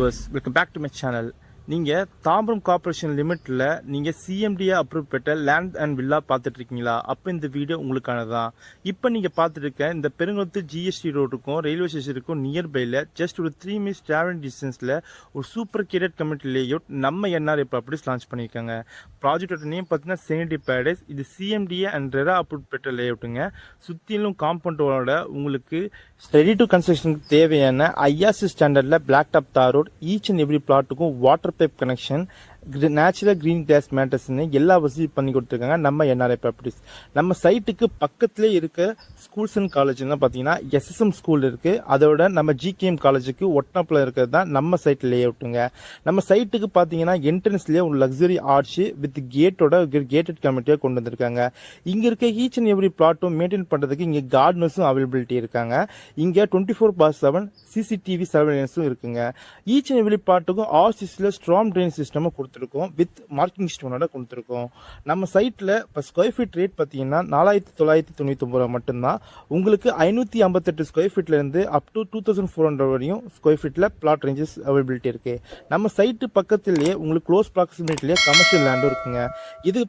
Viewers, welcome back to my channel. நீங்கள் Tambaram corporation லிமிட்டில் நீங்கள் சிஎம்டியை அப்ரூவ் பெற்ற லேண்ட் அண்ட் வில்லா பார்த்துட்ருக்கீங்களா? அப்போ இந்த வீடியோ உங்களுக்கானதான். இப்போ நீங்கள் பார்த்துருக்க இந்த பெருங்குளத்து ஜிஎஸ்டி ரோடுக்கும் ரயில்வே ஸ்டேஷனுக்கும் நியர்பையில் ஜஸ்ட் ஒரு 3 minutes டிராவலிங் டிஸ்டன்ஸில் ஒரு சூப்பர் கேட்டட் கம்யூனிட்டி லேஅவுட் நம்ம என்ஆர்ஐ ப்ராப்பர்ட்டிஸ் லான்ச் பண்ணியிருக்காங்க. ப்ராஜெக்டோட நேம் பார்த்தீங்கன்னா செனிட்டி பேரடைஸ். இது சிஎம்டிஏ அண்ட் ரெரா அப்ரூவ் பெற்ற லேஅவுட்டுங்க. சுற்றிலும் காம்பவுண்டோட உங்களுக்கு ரெடி டு கன்ஸ்ட்ரக்ஷனுக்கு தேவையான ஐஆர்சி ஸ்டாண்டர்டில் பிளாக் டாப் தார் ரோட், ஈச் அண்ட் எவ்ரி பிளாட்டுக்கும் water pipe connection, natural green glass மேட்டர்ஸ்னு எல்லா வசதியும் பண்ணி கொடுத்துருக்காங்க நம்ம என்ஆர்ஐ ப்ராப்பர்ட்டிஸ். நம்ம சைட்டுக்கு பக்கத்திலே இருக்க ஸ்கூல்ஸ் அண்ட் காலேஜ்லாம் பார்த்தீங்கன்னா எஸ்எஸ்எம் ஸ்கூல் இருக்குது. அதோட நம்ம ஜிகேஎம் காலேஜுக்கு ஒட்டப்பில் இருக்கிறது தான் நம்ம சைட் லே அவுட்டுங்க. நம்ம சைட்டுக்கு பார்த்தீங்கன்னா என்ட்ரன்ஸ்லேயே ஒரு லக்ஸரி ஆர்ச் வித் கேட்டோட கேட்டட் கமிட்டியாக கொண்டு வந்திருக்காங்க. இங்கே இருக்க ஈச் அண்ட் எவ்ரி பிளாட்டும் மெயின்டைன் பண்ணுறதுக்கு இங்கே கார்டனர்ஸும் அவைலபிலிட்டி இருக்காங்க. இங்கே 24/7 சிசிடிவி சர்வேலன்ஸும் இருக்குங்க. ஈச் அண்ட் எவ்ரி பிளாட்டுக்கும் ஆர்சிஸில் ஸ்ட்ராங் ட்ரெயின் சிஸ்டமும் கொடுத்துருக்கோம், வித் மார்க்கிங் ஸ்டோனோட கொடுத்துருக்கோம். நம்ம சைட்டில் இப்போ ஸ்கொயர் ஃபீட் ரேட் பார்த்தீங்கன்னா 4999 மட்டும்தான். உங்களுக்கு 558 ஸ்கொயர் ஃபீட்லேருந்து அப் டு 2400 வரையும் ஸ்கொயர் ஃபீட்டில் பிளாட் ரேஞ்சஸ் அவைலபிலிட்டி இருக்குது. நம்ம சைட்டு பக்கத்துலேயே உங்களுக்கு க்ளோஸ் ப்ராக்சிமிட்டிலேயே கமர்ஷியல் லேண்டும் இருக்குங்க. இது